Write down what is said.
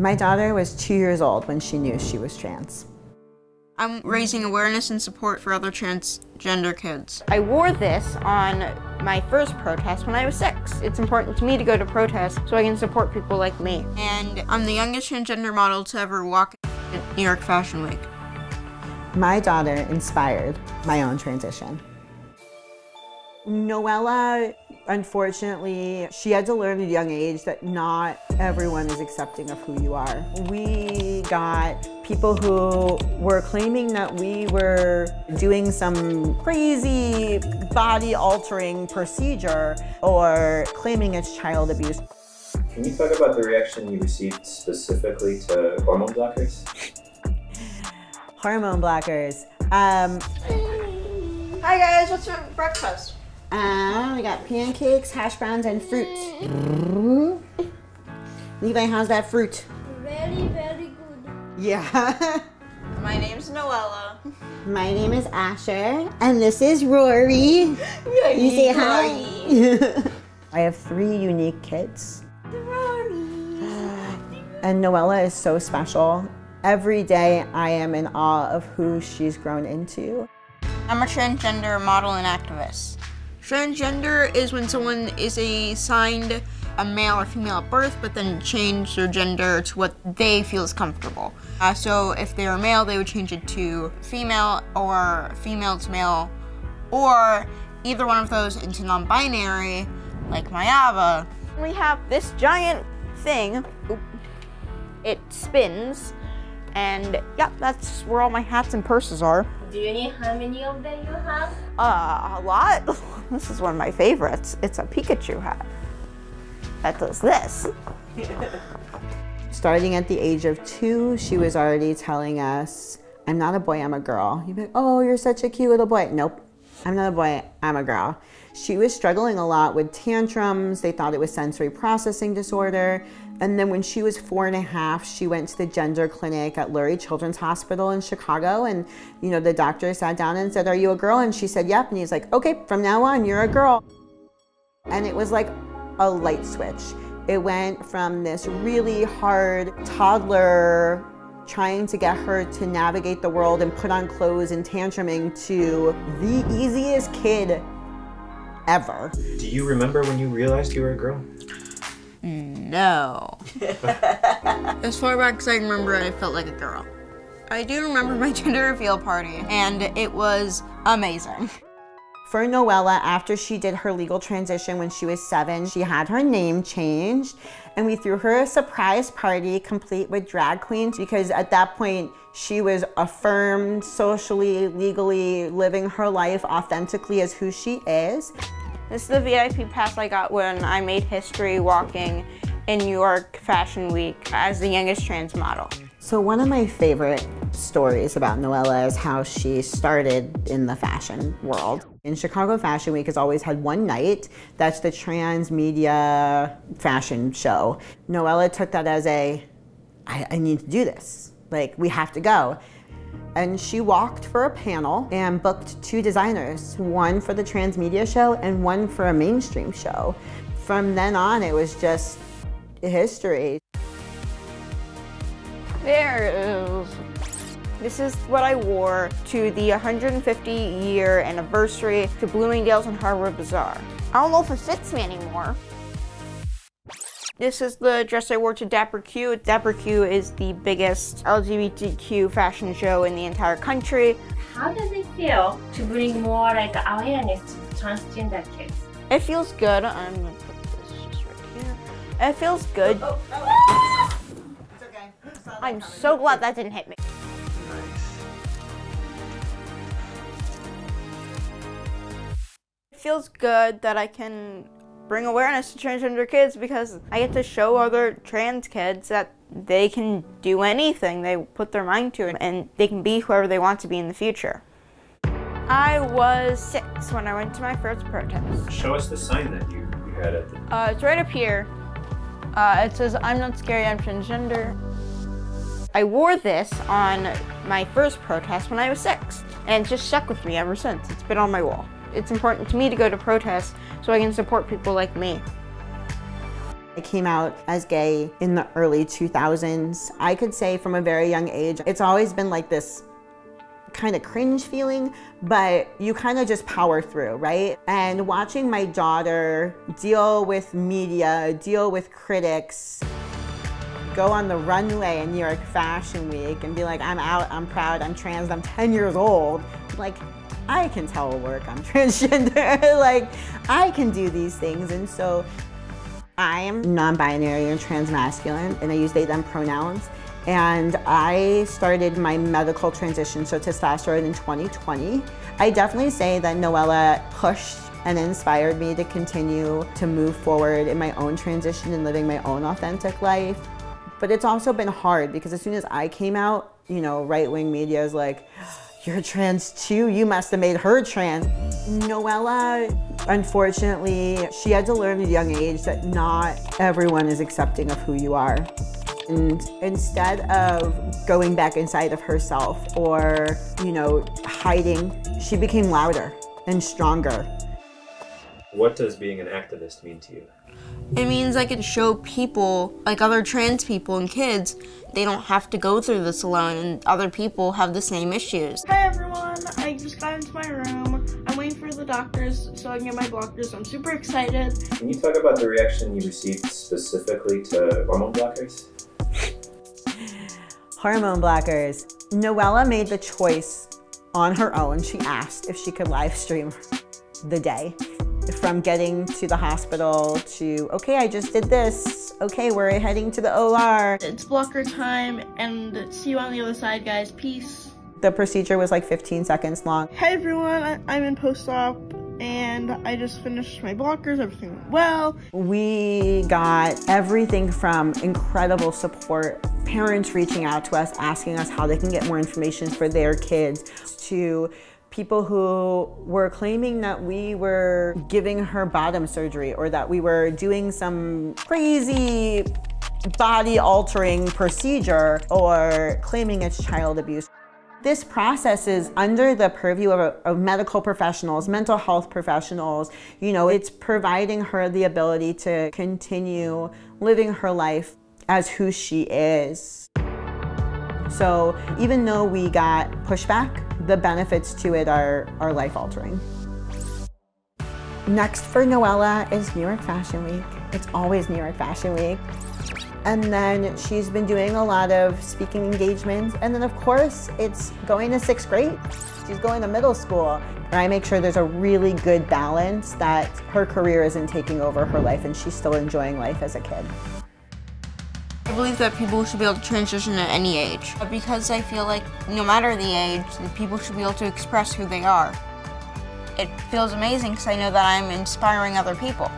My daughter was 2 years old when she knew she was trans. I'm raising awareness and support for other transgender kids. I wore this on my first protest when I was 6. It's important to me to go to protests so I can support people like me. And I'm the youngest transgender model to ever walk at New York Fashion Week. My daughter inspired my own transition. Noella, unfortunately, she had to learn at a young age that not everyone is accepting of who you are. We got people who were claiming that we were doing some crazy body-altering procedure or claiming it's child abuse. Can you talk about the reaction you received specifically to hormone blockers? Hormone blockers. Hi guys, what's for breakfast? We got pancakes, hash browns, and fruit. Levi, how's that fruit? Very, very good. Yeah. My name's Noella. My name is Asher, and this is Rory. You say hi. I have 3 unique kids. And Noella is so special. Every day I am in awe of who she's grown into. I'm a transgender model and activist. Transgender is when someone is assigned a male or female at birth, but then change their gender to what they feel is comfortable. So if they're a male, they would change it to female or female to male, or either one of those into non-binary, like Mayava. We have this giant thing. It spins, and yeah, that's where all my hats and purses are. Do you need how many of them you have? A lot. This is one of my favorites. It's a Pikachu hat that does this. Starting at the age of 2, she was already telling us, I'm not a boy, I'm a girl. You'd be like, oh, you're such a cute little boy. Nope, I'm not a boy, I'm a girl. She was struggling a lot with tantrums. They thought it was sensory processing disorder. And then when she was 4.5, she went to the gender clinic at Lurie Children's Hospital in Chicago. And the doctor sat down and said, are you a girl? And she said, yep. And he's like, okay, from now on, you're a girl. And it was like a light switch. It went from this really hard toddler trying to get her to navigate the world and put on clothes and tantruming to the easiest kid ever. Do you remember when you realized you were a girl? No. As far back as I remember, I felt like a girl. I do remember my gender reveal party, and it was amazing. For Noella, after she did her legal transition when she was 7, she had her name changed, and we threw her a surprise party complete with drag queens, because at that point, she was affirmed socially, legally, living her life authentically as who she is. This is the VIP pass I got when I made history walking in New York Fashion Week as the youngest trans model. So one of my favorite stories about Noella is how she started in the fashion world. In Chicago Fashion Week has always had one night, that's the trans media fashion show. Noella took that as I need to do this. Like, we have to go. And she walked for a panel and booked 2 designers, one for the trans media show and one for a mainstream show. From then on, it was just history. There it is. This is what I wore to the 150-year anniversary to Bloomingdale's and Harvard Bazaar. I don't know if it fits me anymore. This is the dress I wore to Dapper Q. Dapper Q is the biggest LGBTQ fashion show in the entire country. How does it feel to bring more awareness to transgender kids? It feels good. I'm gonna put this just right here. It feels good. It's okay. I'm so glad that didn't hit me. It feels good that I can bring awareness to transgender kids because I get to show other trans kids that they can do anything they put their mind to and they can be whoever they want to be in the future. I was 6 when I went to my first protest. Show us the sign that you had at the... It's right up here. It says, I'm not scary, I'm transgender. I wore this on my first protest when I was 6, and it's just stuck with me ever since. It's been on my wall. It's important to me to go to protests so I can support people like me. I came out as gay in the early 2000s. I could say from a very young age, it's always been like this kind of cringe feeling, but you kind of just power through, right? And watching my daughter deal with media, deal with critics, go on the runway in New York Fashion Week and be like, I'm out, I'm proud, I'm trans, I'm 10 years old. Like, I can telework, I'm transgender, like, I can do these things. And so I am non-binary and transmasculine, and I use they, them pronouns. And I started my medical transition, so testosterone, in 2020. I definitely say that Noella pushed and inspired me to continue to move forward in my own transition and living my own authentic life. But it's also been hard because as soon as I came out, you know, right-wing media is like, you're trans too? You must have made her trans. Noella, unfortunately, she had to learn at a young age that not everyone is accepting of who you are. And instead of going back inside of herself or, you know, hiding, she became louder and stronger. What does being an activist mean to you? It means I can show people, like other trans people and kids, they don't have to go through this alone, and other people have the same issues. Hi everyone, I just got into my room. I'm waiting for the doctors so I can get my blockers. I'm super excited. Can you talk about the reaction you received specifically to hormone blockers? Hormone blockers. Noella made the choice on her own. She asked if she could live stream the day. From getting to the hospital to, okay, I just did this. Okay, we're heading to the OR. It's blocker time, and see you on the other side, guys. Peace. The procedure was like 15 seconds long. Hi everyone, I'm in post-op, and I just finished my blockers. Everything went well. We got everything from incredible support, parents reaching out to us, asking us how they can get more information for their kids, to people who were claiming that we were giving her bottom surgery or that we were doing some crazy body-altering procedure or claiming it's child abuse. This process is under the purview of medical professionals, mental health professionals. You know, it's providing her the ability to continue living her life as who she is. So even though we got pushback, the benefits to it are life-altering. Next for Noella is New York Fashion Week. It's always New York Fashion Week. And then she's been doing a lot of speaking engagements. And then of course, it's going to 6th grade. She's going to middle school. And I make sure there's a really good balance that her career isn't taking over her life and she's still enjoying life as a kid. I believe that people should be able to transition at any age, because I feel like no matter the age, people should be able to express who they are. It feels amazing because I know that I'm inspiring other people.